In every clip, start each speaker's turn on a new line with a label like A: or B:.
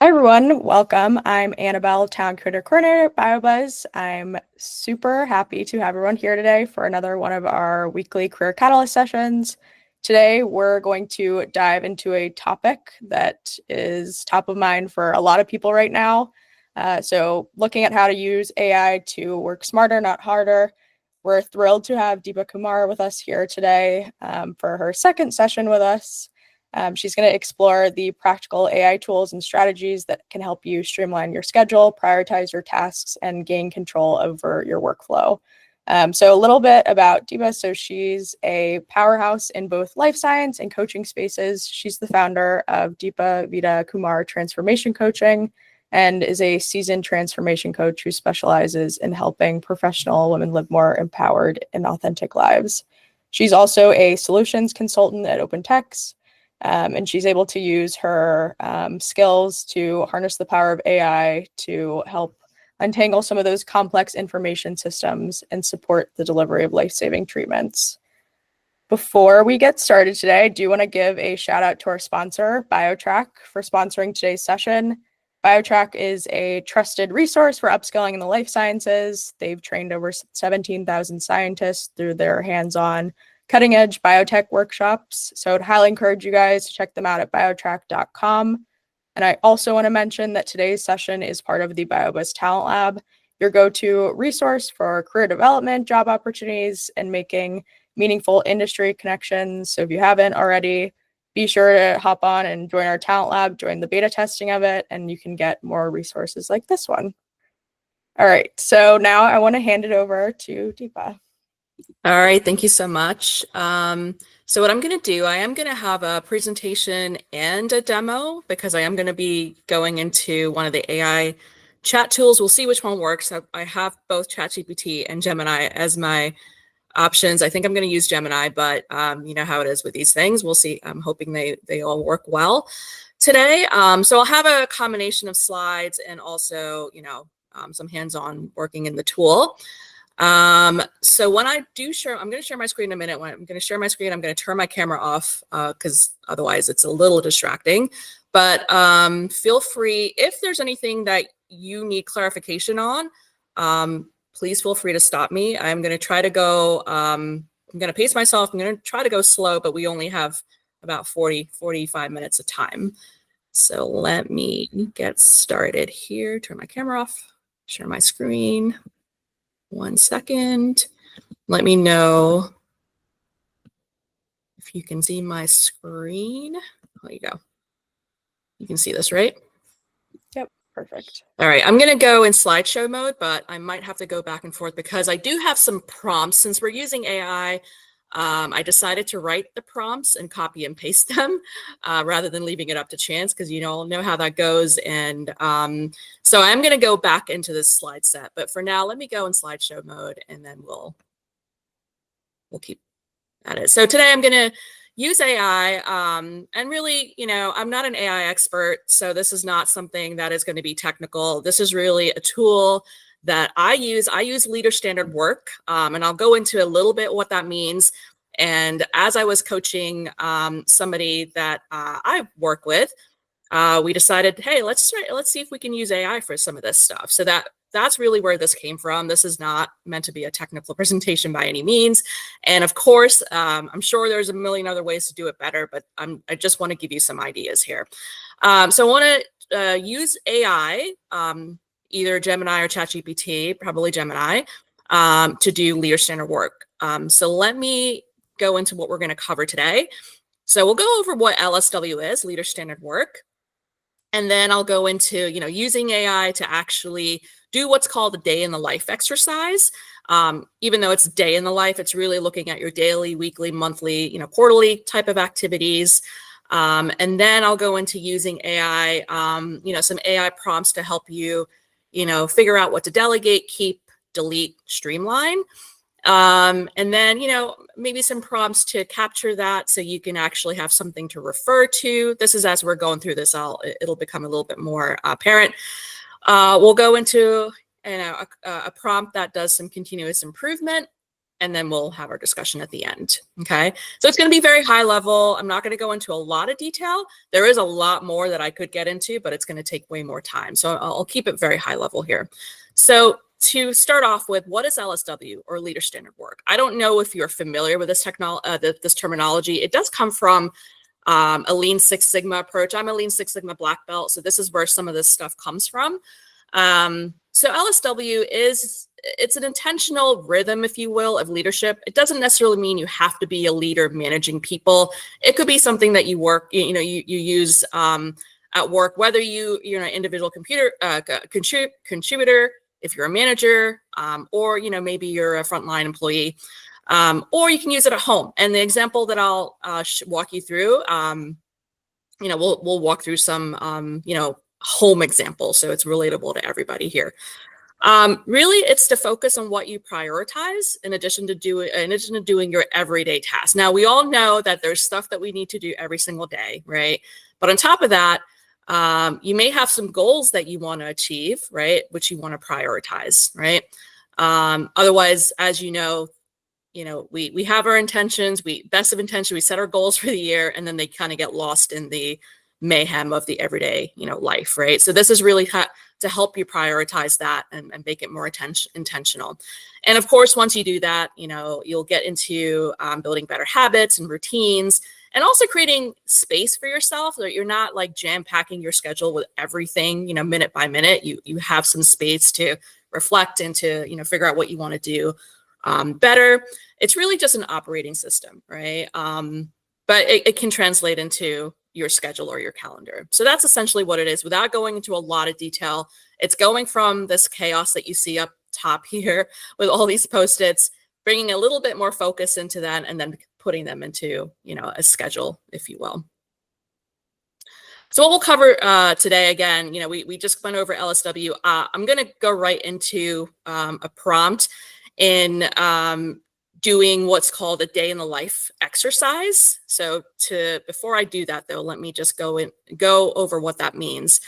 A: Hi everyone, welcome. I'm Annabelle, Talent Creator Coordinator at BioBuzz. I'm super happy to have everyone here today for another one of our weekly Career Catalyst sessions. Today, we're going to dive into a topic that is top of mind for a lot of people right now. So looking at how to use AI to work smarter, not harder. We're thrilled to have Deepa Kumar with us here today for her second session with us. She's going to explore the practical AI tools and strategies that can help you streamline your schedule, prioritize your tasks, and gain control over your workflow. So a little bit about Deepa. So she's a powerhouse in both life science and coaching spaces. She's the founder of Deepa Vidya Kumar Transformation Coaching and is a seasoned transformation coach who specializes in helping professional women live more empowered and authentic lives. She's also a solutions consultant at OpenText. And she's able to use her skills to harness the power of AI to help untangle some of those complex information systems and support the delivery of life-saving treatments. Before we get started today, I do want to give a shout out to our sponsor, BioTrack, for sponsoring today's session. BioTrack is a trusted resource for upskilling in the life sciences. They've trained over 17,000 scientists through their hands-on cutting edge biotech workshops. So I'd highly encourage you guys to check them out at biotrack.com. And I also want to mention that today's session is part of the BioBuzz Talent Lab, your go-to resource for career development, job opportunities, and making meaningful industry connections. So if you haven't already, be sure to hop on and join our Talent Lab, join the beta testing of it, and you can get more resources like this one. All right, so now I want to hand it over to Deepa.
B: All right, thank you so much. So what I'm going to do, I am going to have a presentation and a demo because I am going to be going into one of the AI chat tools. We'll see which one works. I have both ChatGPT and Gemini as my options. I think I'm going to use Gemini, but you know how it is with these things. We'll see. I'm hoping they all work well today. So I'll have a combination of slides and also, some hands-on working in the tool. So when I do share, I'm going to share my screen in a minute. When I'm going to share my screen, I'm going to turn my camera off because otherwise it's a little distracting. But feel free, if there's anything that you need clarification on, please feel free to stop me. I'm going to try to go, I'm going to pace myself. I'm going to try to go slow, but we only have about 45 minutes of time. So let me get started here. Turn my camera off, share my screen. 1 second. Let me know if you can see my screen. There you go. You can see this, right?
A: Yep, perfect.
B: All right, I'm going to go in slideshow mode, but I might have to go back and forth because I do have some prompts. Since we're using AI, I decided to write the prompts and copy and paste them rather than leaving it up to chance because you all know how that goes. And so I'm going to go back into this slide set. But for now, let me go in slideshow mode and then we'll keep at it. So today I'm going to use AI and really, I'm not an AI expert. So this is not something that is going to be technical. This is really a tool that I use leader standard work, and I'll go into a little bit what that means. And as I was coaching somebody that I work with, we decided, hey, let's see if we can use AI for some of this stuff. So that's really where this came from. This is not meant to be a technical presentation by any means. And of course, I'm sure there's a million other ways to do it better, but I just want to give you some ideas here. So I want to use AI, either Gemini or ChatGPT, probably Gemini, to do leader standard work. So let me go into what we're going to cover today. So we'll go over what LSW is, leader standard work. And then I'll go into, using AI to actually do what's called a day in the life exercise. Even though it's day in the life, it's really looking at your daily, weekly, monthly, quarterly type of activities. And then I'll go into using AI, some AI prompts to help you, figure out what to delegate, keep, delete, streamline. And then, maybe some prompts to capture that so you can actually have something to refer to. This is as we're going through this, it'll become a little bit more apparent. We'll go into a prompt that does some continuous improvement. and then we'll have our discussion at the end. Okay, so it's going to be very high level. I'm not going to go into a lot of detail. There is a lot more that I could get into, but it's going to take way more time. So I'll keep it very high level here. So to start off with, what is LSW, or leader standard work? I don't know if you're familiar with this this terminology. It does come from a Lean Six Sigma approach. I'm a Lean Six Sigma black belt, so this is where some of this stuff comes from. So LSW it's an intentional rhythm, if you will, of leadership. It doesn't necessarily mean you have to be a leader managing people. It could be something that you use at work, whether you're an individual contributor, if you're a manager, or maybe you're a frontline employee, or you can use it at home. And the example that I'll walk you through, we'll walk through some home examples, so it's relatable to everybody here. Really, it's to focus on what you prioritize in addition to doing your everyday tasks. Now, we all know that there's stuff that we need to do every single day, right? But on top of that, you may have some goals that you want to achieve, right? Which you want to prioritize, right? Otherwise, as you know, we have our intentions, best of intention, we set our goals for the year, and then they kind of get lost in the mayhem of the everyday, life, right? So this is really to help you prioritize that and make it more intentional. And of course, once you do that, you'll get into building better habits and routines, and also creating space for yourself, so that you're not like jam packing your schedule with everything, minute by minute. You have some space to reflect and to, figure out what you want to do better. It's really just an operating system, right? But it can translate into your schedule or your calendar. So that's essentially what it is. Without going into a lot of detail, it's going from this chaos that you see up top here with all these Post-its, bringing a little bit more focus into that, and then putting them into, a schedule, if you will. So what we'll cover today, again, we just went over LSW. I'm going to go right into a prompt in doing what's called a day in the life exercise. So before I do that, though, let me just go over what that means.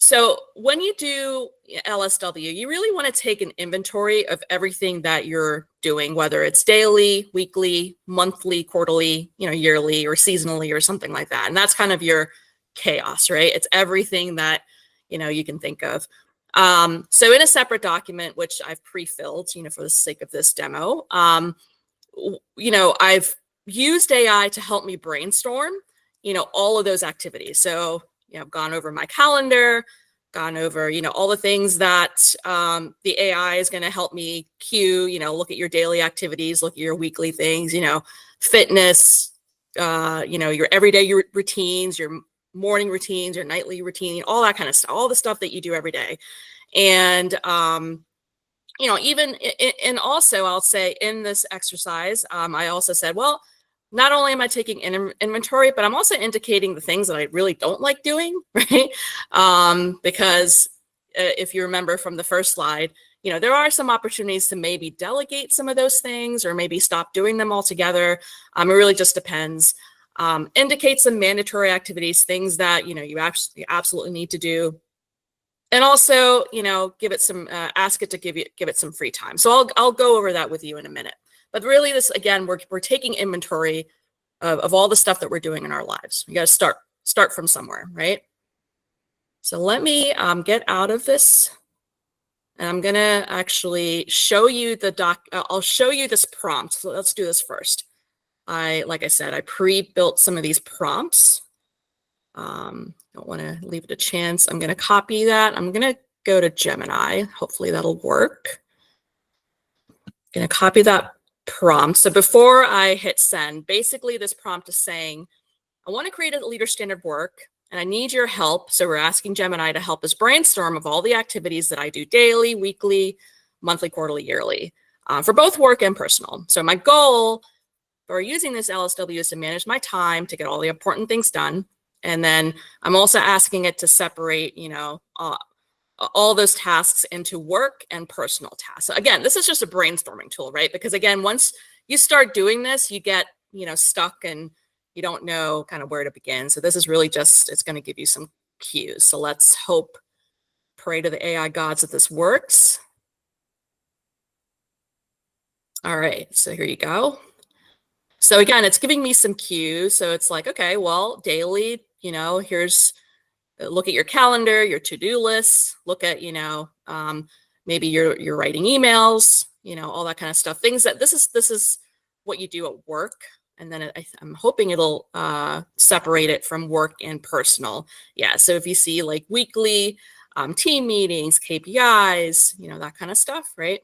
B: So when you do LSW, you really want to take an inventory of everything that you're doing, whether it's daily, weekly, monthly, quarterly, yearly, or seasonally, or something like that. And that's kind of your chaos, right? It's everything that, you can think of. So in a separate document, which I've pre-filled, for the sake of this demo, I've used AI to help me brainstorm, all of those activities. So, I've gone over my calendar, gone over, all the things that the AI is going to help me cue, look at your daily activities, look at your weekly things, fitness, your everyday routines, your morning routines, your nightly routine, all that kind of stuff, all the stuff that you do every day. And, even, and also I'll say in this exercise, I also said, well, not only am I taking inventory, but I'm also indicating the things that I really don't like doing, right? Because if you remember from the first slide, there are some opportunities to maybe delegate some of those things, or maybe stop doing them altogether. It really just depends. Indicate some mandatory activities, things that, you absolutely need to do. And also, give it some, ask it to give it some free time. So I'll go over that with you in a minute. But really, this, again, we're taking inventory of all the stuff that we're doing in our lives. You got to start from somewhere, right? So let me get out of this, and I'm gonna actually show you I'll show you this prompt. So let's do this first. Like I said, I pre-built some of these prompts. Don't want to leave it a chance. I'm gonna copy that. I'm gonna go to Gemini. Hopefully that'll work. Gonna copy that prompt. So before I hit send, basically this prompt is saying, I want to create a leader standard work, and I need your help. So we're asking Gemini to help us brainstorm of all the activities that I do daily, weekly, monthly, quarterly, yearly, for both work and personal. So my goal for using this LSW is to manage my time to get all the important things done. And then I'm also asking it to separate, all those tasks into work and personal tasks. So again, this is just a brainstorming tool, right? Because again, once you start doing this, you get, stuck and you don't know kind of where to begin. So this is really just, it's going to give you some cues. So let's pray to the AI gods that this works. All right, so here you go. So again, it's giving me some cues. So it's like, okay, well, daily, here's look at your calendar, your to-do lists, look at, maybe you're writing emails, all that kind of stuff. Things that this is what you do at work. And then I'm hoping it'll separate it from work and personal. Yeah, so if you see like weekly team meetings, KPIs, that kind of stuff, right?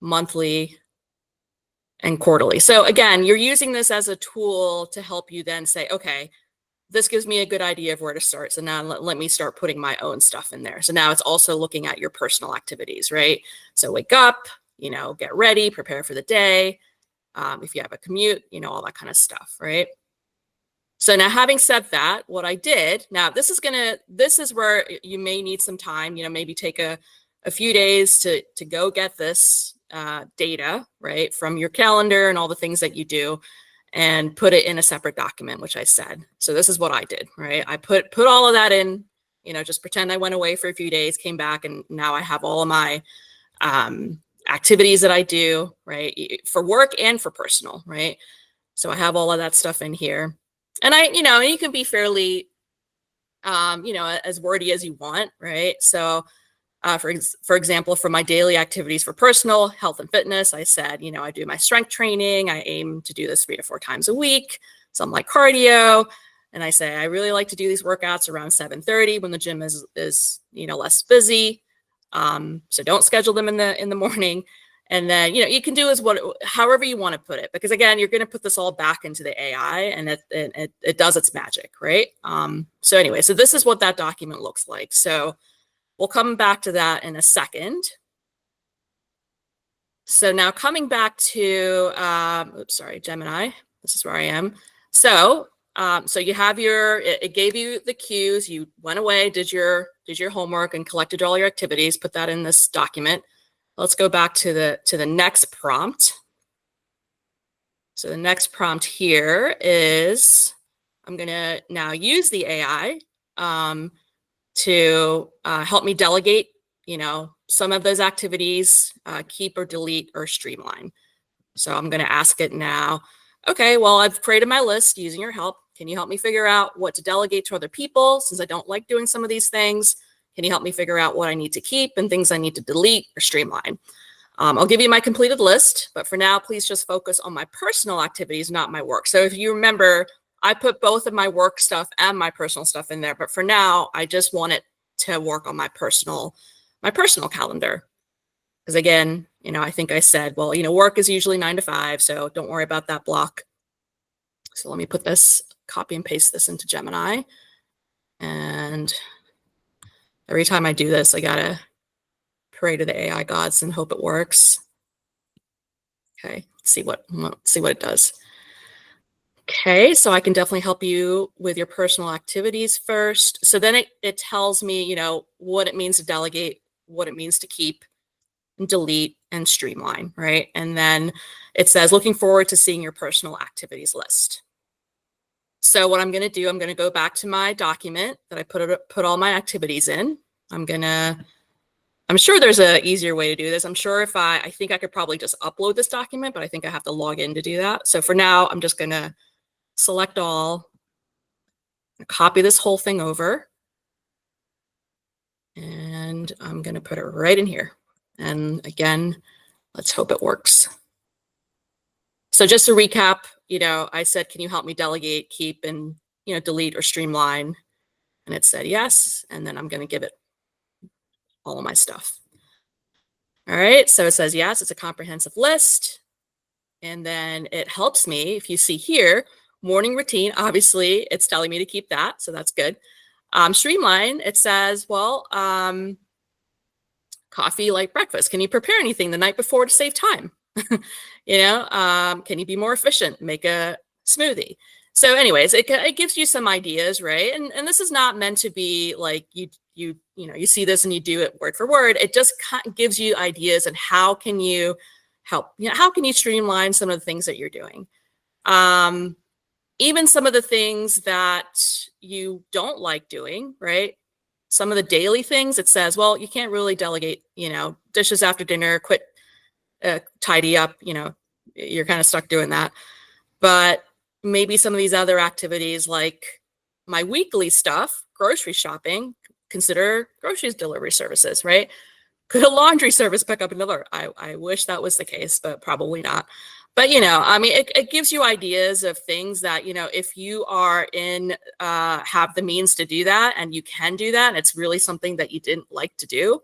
B: Monthly and quarterly. So again, you're using this as a tool to help you then say, okay, this gives me a good idea of where to start. So now let me start putting my own stuff in there. So now it's also looking at your personal activities, right? So wake up, get ready, prepare for the day. If you have a commute, all that kind of stuff, right? So now having said that, what I did, now this is where you may need some time, maybe take a few days to go get this data, right, from your calendar and all the things that you do, and put it in a separate document, which I said. So this is what I did, right? I put all of that in, just pretend I went away for a few days, came back, and now I have all of my activities that I do, right, for work and for personal, right? So I have all of that stuff in here. And you can be fairly, as wordy as you want, right? So for example, for my daily activities for personal health and fitness, I said, I do my strength training. I aim to do this 3 to 4 times a week. Some like cardio. And I say, I really like to do these workouts around 7:30 when the gym is less busy. So don't schedule them in the morning. And then, you can do however you want to put it, because again, you're going to put this all back into the AI and it does its magic, right? So anyway, so this is what that document looks like. So we'll come back to that in a second. So now coming back to, Gemini, this is where I am. So you have it gave you the cues, you went away, did your homework and collected all your activities, put that in this document. Let's go back to the next prompt. So the next prompt here is, I'm gonna now use the AI to help me delegate, some of those activities, keep or delete or streamline. So I'm going to ask it now, okay, well, I've created my list using your help. Can you help me figure out what to delegate to other people, since I don't like doing some of these things? Can you help me figure out what I need to keep and things I need to delete or streamline? I'll give you my completed list, but for now, please just focus on my personal activities, not my work. So if you remember, I put both of my work stuff and my personal stuff in there, but for now, I just want it to work on my personal calendar. Because again, I think I said, well, work is usually 9 to 5, so don't worry about that block. So let me put this, copy and paste this into Gemini. And every time I do this, I gotta pray to the AI gods and hope it works. Okay, see what it does. Okay, so I can definitely help you with your personal activities first. So then it tells me, what it means to delegate, what it means to keep, and delete, and streamline, right? And then it says, looking forward to seeing your personal activities list. So what I'm going to do, I'm going to go back to my document that I put all my activities in. I'm sure there's an easier way to do this. I'm sure I think I could probably just upload this document, but I think I have to log in to do that. So for now, I'm just going to select all, copy this whole thing over, and I'm going to put it right in here. And again, let's hope it works. So just to recap, I said, can you help me delegate, keep, and delete or streamline? And it said yes, and then I'm going to give it all of my stuff. All right, so it says yes, it's a comprehensive list. And then it helps me, if you see here, morning routine, obviously it's telling me to keep that, so that's good. Streamline, it says, well, coffee like breakfast. Can you prepare anything the night before to save time? Can you be more efficient? Make a smoothie. So anyways, it gives you some ideas, right? And this is not meant to be like you see this and you do it word for word. It just gives you ideas and how can you help, how can you streamline some of the things that you're doing? Even some of the things that you don't like doing, right? Some of the daily things, it says, well, you can't really delegate, dishes after dinner, quit tidy up, you're kind of stuck doing that. But maybe some of these other activities, like my weekly stuff, grocery shopping, consider groceries delivery services, right? Could a laundry service pick up another? I wish that was the case, but probably not. But, I mean, it gives you ideas of things that, if you are have the means to do that, and you can do that, and it's really something that you didn't like to do,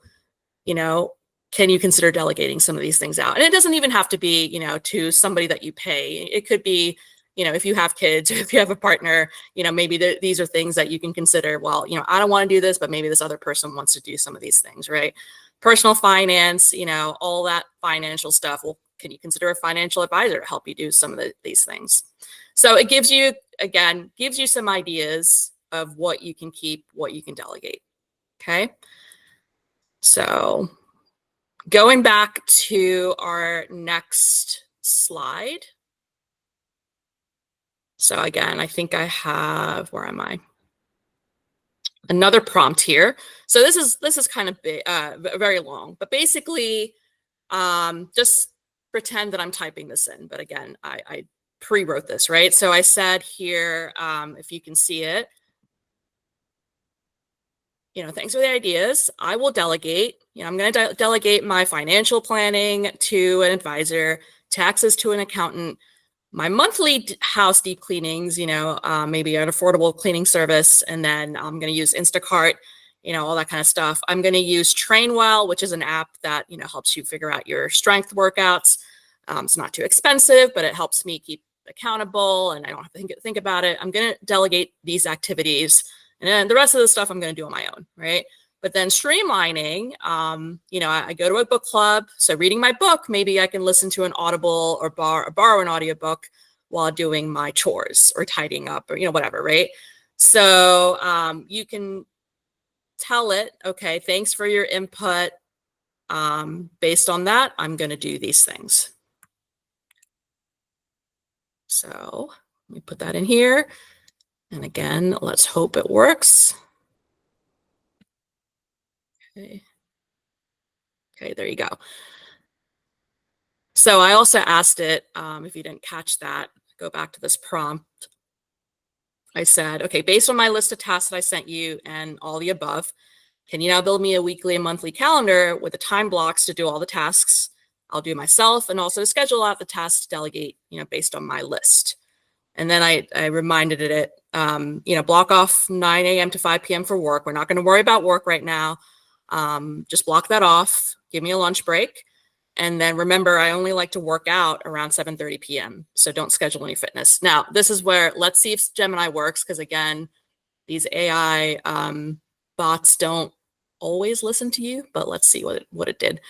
B: can you consider delegating some of these things out? And it doesn't even have to be, to somebody that you pay. It could be, if you have kids, or if you have a partner, maybe these are things that you can consider. Well, I don't want to do this, but maybe this other person wants to do some of these things, right? Personal finance, all that financial stuff. Well, can you consider a financial advisor to help you do some of these things? So it gives you some ideas of what you can keep, what you can delegate. Okay. So going back to our next slide. So again, I think I have, where am I? Another prompt here. So this is kind of big, very long, but basically just pretend that I'm typing this in. But again, I pre-wrote this, right? So I said here, if you can see it, thanks for the ideas. I will delegate. I'm going to delegate my financial planning to an advisor, taxes to an accountant, my monthly house deep cleanings, maybe an affordable cleaning service. And then I'm going to use Instacart, all that kind of stuff. I'm going to use TrainWell, which is an app that, helps you figure out your strength workouts. It's not too expensive, but it helps me keep accountable, and I don't have to think about it. I'm going to delegate these activities, and then the rest of the stuff I'm going to do on my own, right? But then streamlining, I go to a book club. So reading my book, maybe I can listen to an Audible or borrow an audiobook while doing my chores or tidying up, or, whatever, right? So you can tell it, okay, thanks for your input. Based on that, I'm going to do these things. So let me put that in here. And again, let's hope it works. Okay, there you go. So I also asked it, if you didn't catch that, go back to this prompt. I said, okay, based on my list of tasks that I sent you and all the above, can you now build me a weekly and monthly calendar with the time blocks to do all the tasks I'll do myself, and also schedule out the tasks to delegate, based on my list. And then I reminded it, block off 9 a.m. to 5 p.m. for work. We're not going to worry about work right now. Just block that off. Give me a lunch break. And then remember, I only like to work out around 7:30 p.m. So don't schedule any fitness. Now, this is where, let's see if Gemini works. Because again, these AI bots don't always listen to you, but let's see what it did.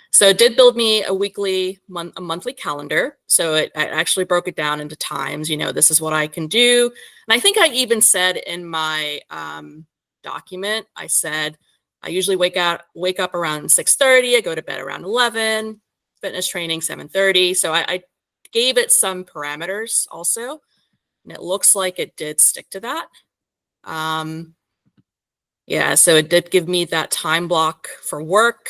B: So it did build me a monthly calendar. So it actually broke it down into times. This is what I can do. And I think I even said in my document, I said, I usually wake up around 6:30. I go to bed around 11, fitness training 7:30. So I gave it some parameters also. And it looks like it did stick to that. Yeah, so it did give me that time block for work.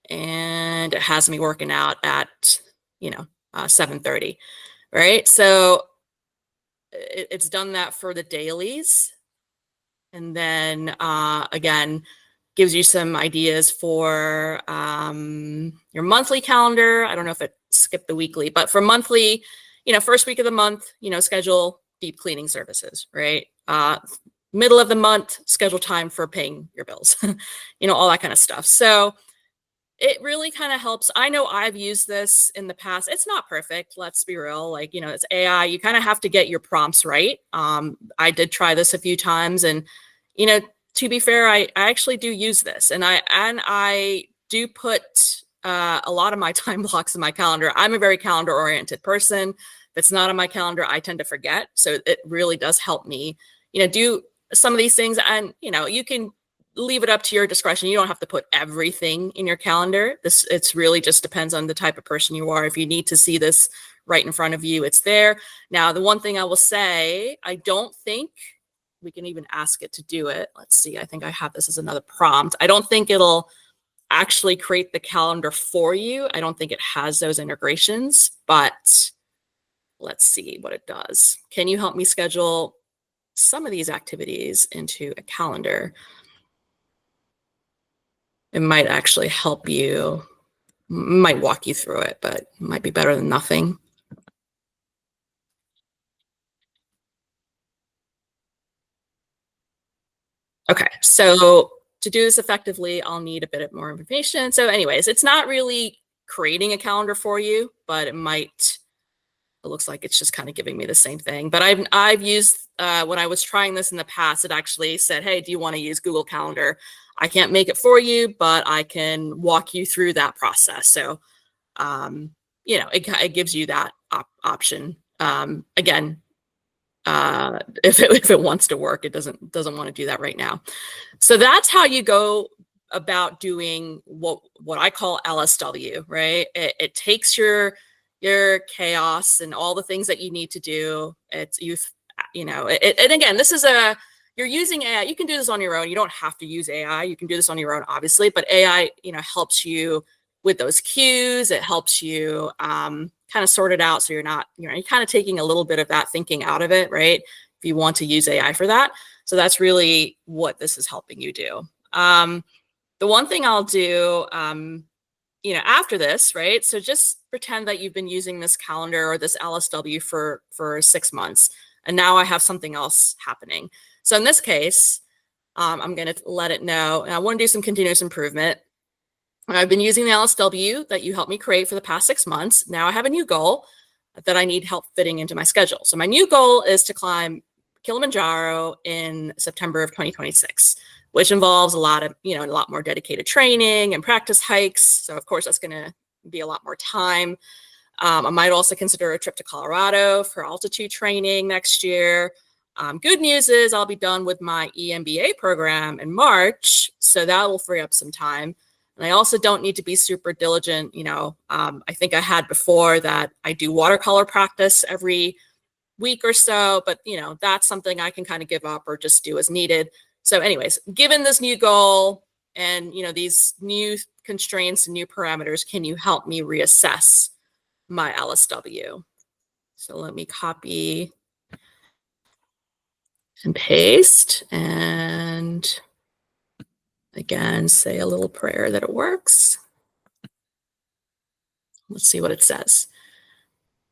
B: And it has me working out at 7:30, right? So it's done that for the dailies, and then again gives you some ideas for your monthly calendar. I don't know if it skipped the weekly, but for monthly, first week of the month, schedule deep cleaning services, right? Middle of the month, schedule time for paying your bills, all that kind of stuff. So it really kind of helps. I know I've used this in the past. It's not perfect. Let's be real. It's AI. You kind of have to get your prompts right. I did try this a few times, and, to be fair, I actually do use this, and I do put a lot of my time blocks in my calendar. I'm a very calendar oriented person. If it's not on my calendar, I tend to forget. So it really does help me, do some of these things. And, you can leave it up to your discretion. You don't have to put everything in your calendar. It's really just depends on the type of person you are. If you need to see this right in front of you, it's there. Now, the one thing I will say, I don't think we can even ask it to do it. Let's see. I think I have this as another prompt. I don't think it'll actually create the calendar for you. I don't think it has those integrations, but let's see what it does. Can you help me schedule some of these activities into a calendar? It might actually help you, might walk you through it, but it might be better than nothing. Okay, so to do this effectively, I'll need a bit more information. So anyways, it's not really creating a calendar for you, but it might, it looks like it's just kind of giving me the same thing. But I've used, when I was trying this in the past, it actually said, hey, do you want to use Google Calendar? I can't make it for you, but I can walk you through that process. So, you know, it gives you that option. Again, if it wants to work, it doesn't want to do that right now. So that's how you go about doing what I call LSW, right? It takes your chaos and all the things that you need to do. It's you know, and again, this is you're using AI. You can do this on your own. You don't have to use AI. You can do this on your own, obviously, but AI, you know, helps you with those cues. It helps you kind of sort it out. So you're not, you know, you're kind of taking a little bit of that thinking out of it, right? If you want to use AI for that. So that's really what this is helping you do. The one thing I'll do, you know, after this, right? So just pretend that you've been using this calendar or this LSW for 6 months, and now I have something else happening. So in this case, I'm going to let it know, and I want to do some continuous improvement. I've been using the LSW that you helped me create for the past 6 months. Now I have a new goal that I need help fitting into my schedule. So my new goal is to climb Kilimanjaro in September of 2026, which involves a lot of, you know, a lot more dedicated training and practice hikes. So of course that's going to be a lot more time. I might also consider a trip to Colorado for altitude training next year. Good news is I'll be done with my EMBA program in March, so that will free up some time. And I also don't need to be super diligent. You know, I think I had before that I do watercolor practice every week or so, but you know, that's something I can kind of give up or just do as needed. So anyways, given this new goal and, you know, these new constraints and new parameters, can you help me reassess my LSW? So let me copy and paste, and again, say a little prayer that it works. Let's see what it says.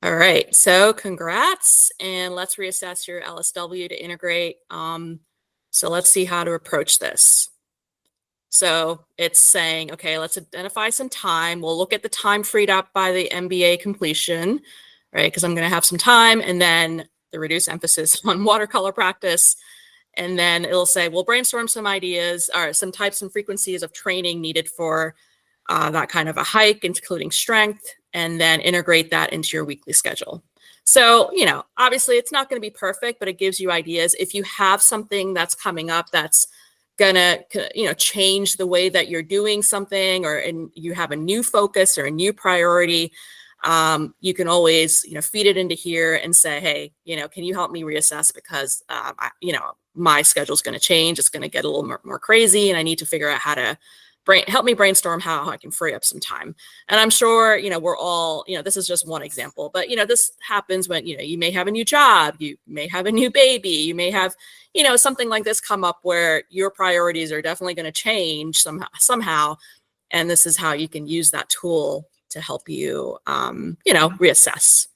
B: All right, so congrats, and let's reassess your LSW to integrate. So let's see how to approach this. So it's saying, okay, let's identify some time. We'll look at the time freed up by the MBA completion, right? Because I'm going to have some time, and then the reduced emphasis on watercolor practice. And then it'll say, we'll brainstorm some ideas or some types and frequencies of training needed for that kind of a hike, including strength, and then integrate that into your weekly schedule. So, you know, obviously it's not going to be perfect, but it gives you ideas. If you have something that's coming up that's gonna, you know, change the way that you're doing something, or and you have a new focus or a new priority, you can always, you know, feed it into here and say, hey, you know, can you help me reassess, because you know, my schedule's going to change. It's going to get a little more crazy, and I need to figure out how to help me brainstorm how I can free up some time. And I'm sure, you know, we're all, you know, this is just one example, but, you know, this happens when, you know, you may have a new job, you may have a new baby, you may have, you know, something like this come up where your priorities are definitely going to change somehow. And this is how you can use that tool to help you, you know, reassess.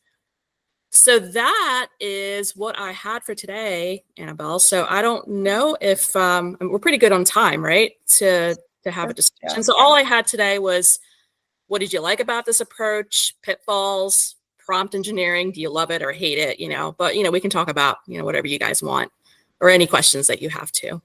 B: So that is what I had for today, Annabelle. So I don't know if we're pretty good on time, right? To have a discussion. Yeah. So all I had today was, what did you like about this approach? Pitfalls, prompt engineering. Do you love it or hate it? You know, but, you know, we can talk about, you know, whatever you guys want, or any questions that you have too.